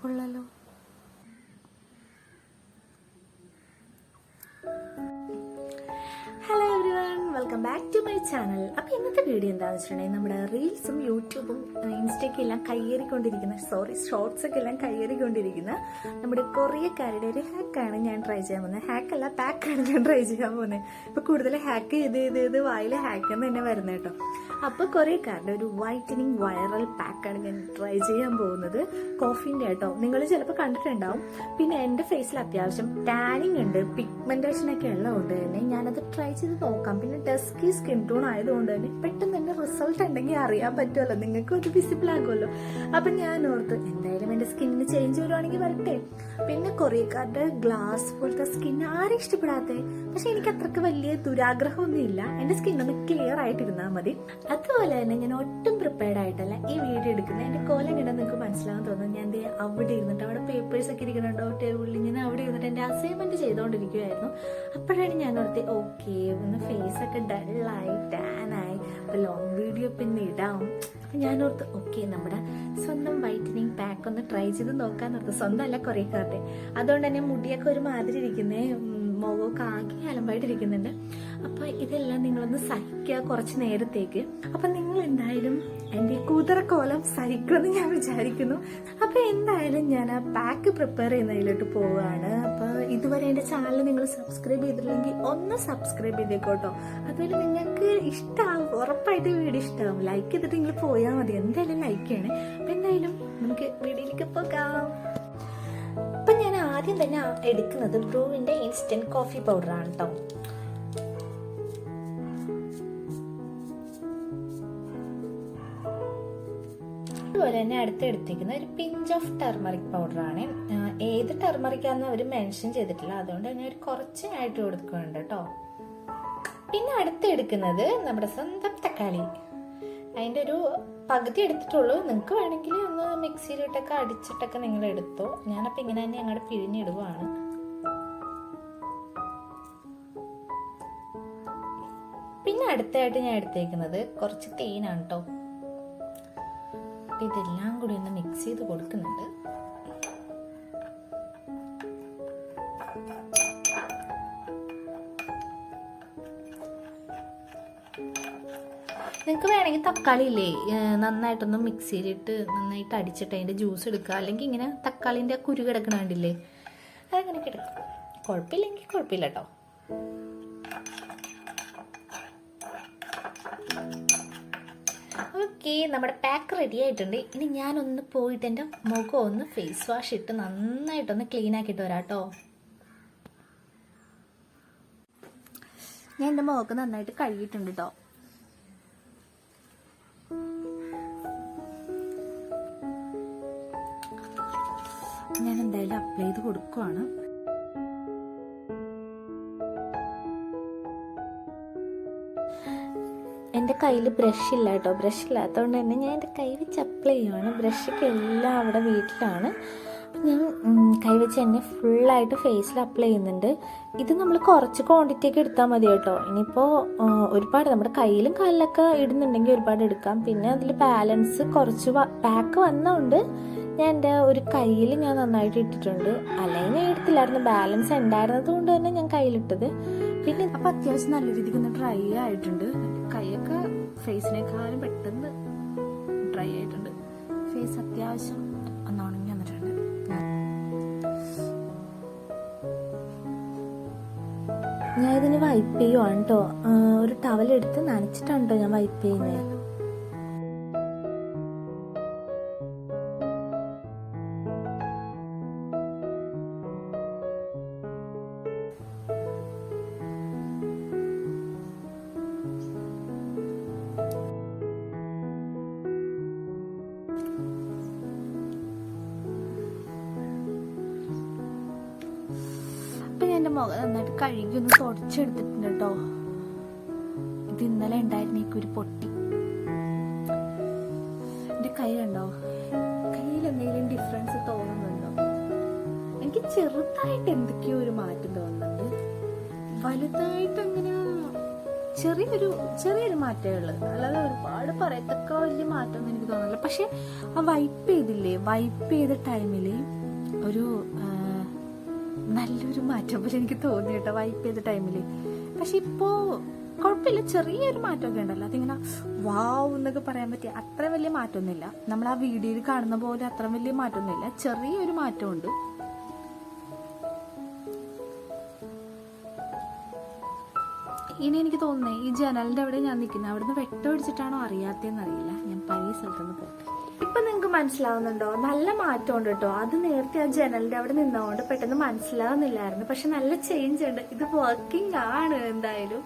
കൊള്ളാലോ. Hello everyone, welcome back to my channel. അപ്പോൾ ഇന്നത്തെ വീഡിയോ എന്താണെന്ന് വെച്ചിട്ടുണ്ടെങ്കിൽ നമ്മുടെ റീൽസും യൂട്യൂബും ഇൻസ്റ്റയ്ക്ക് എല്ലാം ഷോർട്സ് ഒക്കെ എല്ലാം കയ്യേറിക്കൊണ്ടിരിക്കുന്ന നമ്മുടെ കൊറിയക്കാരുടെ ഒരു ഹാക്കാണ് ഞാൻ ട്രൈ ചെയ്യാൻ പോകുന്നത്. ഹാക്കല്ല, പാക്കാണ് ഞാൻ ട്രൈ ചെയ്യാൻ പോകുന്നത്. ഇപ്പോൾ കൂടുതൽ ഹാക്ക് ചെയ്ത് വായിൽ ഹാക്ക് എന്ന് തന്നെ വരുന്നത് കേട്ടോ. അപ്പോൾ കൊറിയക്കാരുടെ ഒരു വൈറ്റനിങ് വൈറൽ പാക്കാണ് ഞാൻ ട്രൈ ചെയ്യാൻ പോകുന്നത്. കോഫീൻ്റെ കേട്ടോ, നിങ്ങൾ ചിലപ്പോൾ കണ്ടിട്ടുണ്ടാവും. പിന്നെ എൻ്റെ ഫേസിൽ അത്യാവശ്യം ടാനിങ് ഉണ്ട്, പിഗ്മെന്റേഷൻ ഒക്കെ ഉള്ളതുകൊണ്ട് തന്നെ ഞാനത് ട്രൈ ചെയ്ത് നോക്കാം. പിന്നെ ഡസ്കി സ്കിൻ ടോൺ ആയതുകൊണ്ട് തന്നെ പെട്ടെന്ന് തന്നെ റിസൾട്ട് ഉണ്ടെങ്കിൽ അറിയാൻ പറ്റുമല്ലോ, നിങ്ങൾക്കും അത് വിസിബിൾ ആകുമല്ലോ. അപ്പം ഞാൻ ഓർത്ത് എന്തായാലും എൻ്റെ സ്കിന്നിന് ചേഞ്ച് വരുവാണെങ്കിൽ വരട്ടെ. പിന്നെ കൊറിയക്കാരുടെ ഗ്ലാസ് പോലത്തെ സ്കിൻ ആരും ഇഷ്ടപ്പെടാത്തേ, പക്ഷെ എനിക്ക് അത്രക്ക് വലിയ ദുരാഗ്രഹമൊന്നും ഇല്ല. എൻ്റെ സ്കിന്നൊന്ന് ക്ലിയർ ആയിട്ടിരുന്നാൽ മതി. അതുപോലെ തന്നെ ഞാൻ ഒട്ടും പ്രിപ്പയർഡ് ആയിട്ടല്ല ഈ വീഡിയോ എടുക്കുന്നത്. എൻ്റെ കോലം കണ്ടാൽ നിങ്ങൾക്ക് മനസ്സിലാകാൻ തോന്നുന്നു. ഞാൻ അവിടെ ഇരുന്നിട്ട് അവിടെ പേപ്പേഴ്സ് ഒക്കെ ഇരിക്കുന്നുണ്ടോ ടേബിളിൽ, ഞാൻ അവിടെ ഇരുന്നിട്ട് എൻ്റെ അസൈൻമെന്റ് ചെയ്തുകൊണ്ടിരിക്കുകയായിരുന്നു. അപ്പോഴാണ് ഞാൻ ഓർത്ത് ഓക്കെ ഒന്ന് ഫേസ് ഒക്കെ ഡള്ളായി ടാനായി, അപ്പോൾ ലോങ് വീഡിയോ പിന്നെ ഇടാം. അപ്പം ഞാൻ ഓർത്ത് ഓക്കെ നമ്മുടെ സ്വന്തം വൈറ്റനിങ് പാക്ക് ഒന്ന് ട്രൈ ചെയ്ത് നോക്കാൻ ഓർത്ത്. സ്വന്തം അല്ല കൊറിയക്കാരുടെ. അതുകൊണ്ട് തന്നെ മുടിയൊക്കെ ഒരു മാതിരി ഇരിക്കുന്നേ, മുഖമൊക്കെ ആകെ അലമ്പായിട്ടിരിക്കുന്നുണ്ട്. അപ്പോൾ ഇതെല്ലാം നിങ്ങളൊന്ന് സഹിക്കുക കുറച്ച് നേരത്തേക്ക്. അപ്പം നിങ്ങൾ എന്തായാലും എൻ്റെ കുതിരക്കോലം സഹിക്കുമെന്ന് ഞാൻ വിചാരിക്കുന്നു. അപ്പോൾ എന്തായാലും ഞാൻ ആ പാക്ക് പ്രിപ്പയർ ചെയ്യുന്നതിലോട്ട് പോവുകയാണ്. അപ്പോൾ ഇതുവരെ എൻ്റെ ചാനൽ നിങ്ങൾ സബ്സ്ക്രൈബ് ചെയ്തിട്ടില്ലെങ്കിൽ ഒന്ന് സബ്സ്ക്രൈബ് ചെയ്തേക്കോട്ടോ. അതുപോലെ നിങ്ങൾക്ക് ഇഷ്ടമാവും, ഉറപ്പായിട്ട് വീഡിയോ ഇഷ്ടമാവും. ലൈക്ക് ചെയ്തിട്ട് നിങ്ങൾ പോയാൽ മതി, എന്തായാലും ലൈക്ക് ചെയ്യണേ. അപ്പം എന്തായാലും നമുക്ക് വീഡിയോയിലേക്ക് പോകാം. അപ്പം ഞാൻ ആദ്യം തന്നെ എടുക്കുന്നത് ബ്രൂവിൻ്റെ ഇൻസ്റ്റന്റ് കോഫി പൗഡറാണ് കേട്ടോ. അതുപോലെ തന്നെ അടുത്തെടുത്തിരിക്കുന്ന ഒരു പിഞ്ച് ഓഫ് ടെർമറിക് പൗഡറാണ്. ഏത് ടെർമറിക്കാന്ന് അവർ മെൻഷൻ ചെയ്തിട്ടില്ല, അതുകൊണ്ട് തന്നെ ഒരു കുറച്ചായിട്ട് കൊടുക്കുന്നുണ്ട് കേട്ടോ. പിന്നെ അടുത്തെടുക്കുന്നത് നമ്മുടെ സ്വന്തം തക്കാളി. അതിൻ്റെ ഒരു പകുതി എടുത്തിട്ടുള്ളൂ. നിങ്ങൾക്ക് വേണമെങ്കിൽ ഒന്ന് മിക്സിയിലിട്ടൊക്കെ അടിച്ചിട്ടൊക്കെ നിങ്ങൾ എടുത്തോ. ഞാനപ്പോൾ ഇങ്ങനെ തന്നെ അങ്ങോട്ട് പിഴിഞ്ഞിടുവാണ്. പിന്നെ അടുത്തായിട്ട് ഞാൻ എടുത്തേക്കുന്നത് കുറച്ച് തേനാണ് കേട്ടോ. ഇതെല്ലാം കൂടി ഒന്ന് മിക്സ് ചെയ്ത് കൊടുക്കുന്നുണ്ട്. നിങ്ങൾക്ക് വേണമെങ്കിൽ തക്കാളി ഇല്ലേ നന്നായിട്ടൊന്ന് മിക്സിയിലിട്ട് നന്നായിട്ട് അടിച്ചിട്ട് അതിൻ്റെ ജ്യൂസ് എടുക്കുക. അല്ലെങ്കിൽ ഇങ്ങനെ തക്കാളിൻ്റെ കുരു കിടക്കണ കണ്ടില്ലേ, അതങ്ങനെയൊക്കെ എടുക്കുക. കുഴപ്പമില്ലെങ്കിൽ കുഴപ്പമില്ല കേട്ടോ. ഓക്കെ, നമ്മുടെ പാക്ക് റെഡി ആയിട്ടുണ്ട്. ഇനി ഞാനൊന്ന് പോയിട്ട് എൻ്റെ മുഖം ഒന്ന് ഫേസ് വാഷ് ഇട്ട് നന്നായിട്ടൊന്ന് ക്ലീൻ ആക്കിയിട്ട് വരാം കേട്ടോ. ഞാൻ എൻ്റെ മുഖമൊക്കെ നന്നായിട്ട് കഴുകിയിട്ടുണ്ട് കേട്ടോ. ഞാൻ എന്തായാലും അപ്ലൈ ചെയ്ത് കൊടുക്കുവാണ്. എൻ്റെ കയ്യിൽ ബ്രഷ് ഇല്ല കേട്ടോ. ബ്രഷ് ഇല്ലാത്തതുകൊണ്ട് തന്നെ ഞാൻ എൻ്റെ കൈ വെച്ച് അപ്ലൈ ചെയ്യുവാണ്. ബ്രഷൊക്കെ എല്ലാം അവിടെ വീട്ടിലാണ്. ഞാൻ കൈ വെച്ച് തന്നെ ഫുള്ളായിട്ട് ഫേസിൽ അപ്ലൈ ചെയ്യുന്നുണ്ട്. ഇത് നമ്മൾ കുറച്ച് ക്വാണ്ടിറ്റി ഒക്കെ എടുത്താൽ മതി കേട്ടോ. ഇനിയിപ്പോൾ ഒരുപാട് നമ്മുടെ കയ്യിലും കാലിലൊക്കെ ഇടുന്നുണ്ടെങ്കിൽ ഒരുപാട് എടുക്കാം. പിന്നെ അതിൽ ബാലൻസ് കുറച്ച് പാക്ക് വന്നതുകൊണ്ട് ഞാൻ എൻ്റെ ഒരു കയ്യിൽ ഞാൻ നന്നായിട്ട് ഇട്ടിട്ടുണ്ട്. അല്ലെങ്കിൽ ഞാൻ എടുത്തില്ലായിരുന്നു, ബാലൻസ് ഉണ്ടായിരുന്നത് കൊണ്ട് തന്നെ ഞാൻ കയ്യിലിട്ടത്. പിന്നെ അപ്പം അത്യാവശ്യം നല്ല രീതിക്ക് ഒന്ന് ഡ്രൈ ആയിട്ടുണ്ട്. കൈയൊക്കെ ഫേസിനേക്കാളും പെട്ടെന്ന് ഡ്രൈ ആയിട്ടുണ്ട്. ഫേസ് അത്യാവശ്യം ഒന്ന് ഉണങ്ങി വന്നിട്ടുണ്ട്. ഞാൻ ഇതിന് വൈപ്പ് ചെയ്യുവാണ് കേട്ടോ. ഒരു ടവലെടുത്ത് നനച്ചിട്ടാണ് കേട്ടോ ഞാൻ വൈപ്പ് ചെയ്യുന്നത്. അപ്പം ഞാൻ എൻ്റെ മുഖം നന്നായിട്ട് കഴുകി ഒന്ന് തുടച്ചെടുത്തിട്ടുണ്ട് കേട്ടോ. ഇത് ഇന്നലെ ഉണ്ടായിരുന്ന ഒരു പൊട്ടി. എൻ്റെ കൈ കണ്ടോ, കയ്യിൽ എന്തെങ്കിലും ഡിഫറൻസ് തോന്നുന്നുണ്ടോ? എനിക്ക് ചെറുതായിട്ട് എന്തൊക്കെയോ ഒരു മാറ്റം തോന്നുന്നുണ്ട്. വലുതായിട്ട് അങ്ങനെ ചെറിയൊരു മാറ്റമേ ഉള്ളത്, അല്ലാതെ ഒരുപാട് പറയത്തക്ക വലിയ മാറ്റമൊന്നും എനിക്ക് തോന്നുന്നില്ല. പക്ഷെ ആ വൈപ്പ് ചെയ്ത ടൈമില് ഒരു നല്ലൊരു മാറ്റം പോലെ എനിക്ക് തോന്നി കേട്ടോ, വൈപ്പ് ചെയ്ത ടൈമില്. പക്ഷെ ഇപ്പോ കുഴപ്പമില്ല, ചെറിയൊരു മാറ്റമൊക്കെ ഉണ്ടല്ലോ, അതിങ്ങനെ വാവ് എന്നൊക്കെ പറയാൻ പറ്റിയ അത്ര വലിയ മാറ്റമൊന്നുമില്ല. നമ്മൾ ആ വീഡിയോയിൽ കാണുന്ന പോലെ അത്ര വലിയ മാറ്റമൊന്നുമില്ല, ചെറിയൊരു മാറ്റമുണ്ട്. ഇനി എനിക്ക് തോന്നുന്നേ ഈ ജനലിന്റെ അവിടെ ഞാൻ നിൽക്കുന്നത്, അവിടുന്ന് വെട്ടമടിച്ചിട്ടാണോ അറിയാത്തതെന്നറിയില്ല. ഞാൻ പഴയ സ്ഥലത്തുനിന്ന് പോട്ടെ. ഇപ്പൊ നിങ്ങക്ക് മനസ്സിലാവുന്നുണ്ടോ? നല്ല മാറ്റമുണ്ട് കേട്ടോ. അത് നേരത്തെ ആ ജനലിന്റെ അവിടെ നിന്നതുകൊണ്ട് പെട്ടെന്ന് മനസ്സിലാവുന്നില്ലായിരുന്നു, പക്ഷെ നല്ല ചേഞ്ച് ഉണ്ട്. ഇത് വർക്കിംഗ് ആണ് എന്തായാലും.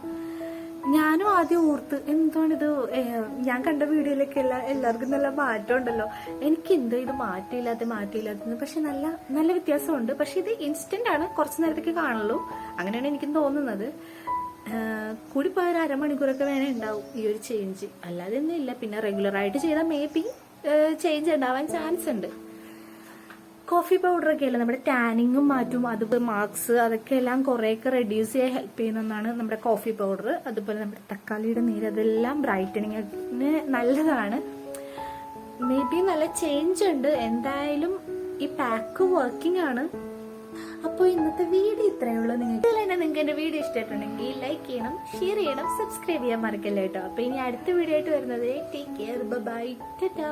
ഞാനും ആദ്യം ഓർത്ത് എന്താണിത്, ഞാൻ കണ്ട വീഡിയോയിലൊക്കെ എല്ലാവർക്കും നല്ല മാറ്റം ഉണ്ടല്ലോ, എനിക്ക് എന്തോ ഇത് മാറ്റിയില്ലാത്ത. പക്ഷെ നല്ല വ്യത്യാസമുണ്ട്. പക്ഷെ ഇത് ഇൻസ്റ്റന്റ് ആണ്, കുറച്ചു നേരത്തേക്ക് കാണുള്ളൂ, അങ്ങനെയാണ് എനിക്കും തോന്നുന്നത്. കൂടി പോയ ഒരു അരമണിക്കൂറൊക്കെ വേണേ ഉണ്ടാവും ഈ ഒരു ചേഞ്ച്, അല്ലാതെ ഒന്നും ഇല്ല. പിന്നെ റെഗുലർ ആയിട്ട് ചെയ്താൽ മേ ബി ചേഞ്ച് ഉണ്ടാവാൻ ചാൻസ് ഉണ്ട്. കോഫി പൗഡറൊക്കെ അല്ല നമ്മുടെ ടാനിങ്ങും മാറ്റും, അതുപോലെ മാർക്സ് അതൊക്കെ എല്ലാം കുറേയൊക്കെ റെഡ്യൂസ് ചെയ്യാൻ ഹെൽപ്പ് ചെയ്യുന്നതാണ് നമ്മുടെ കോഫി പൗഡർ. അതുപോലെ നമ്മുടെ തക്കാളിയുടെ നീര്, അതെല്ലാം ബ്രൈറ്റനിങ്ങിന് നല്ലതാണ്. മേ ബി നല്ല ചേഞ്ച് ഉണ്ട്. എന്തായാലും ഈ പാക്ക് വർക്കിംഗ് ആണ്. അപ്പോൾ ഇന്നത്തെ വീഡിയോ ഇത്രയേ ഉള്ളൂ. നിങ്ങൾക്ക് എന്റെ വീഡിയോ ഇഷ്ടമായിട്ടുണ്ടെങ്കിൽ ലൈക്ക് ചെയ്യണം, ഷെയർ ചെയ്യണം, സബ്സ്ക്രൈബ് ചെയ്യാൻ മറക്കല്ലേ കേട്ടോ. അപ്പൊ ഇനി അടുത്ത വീഡിയോ ആയിട്ട് വരുന്നത്. Take care, bye, Tata.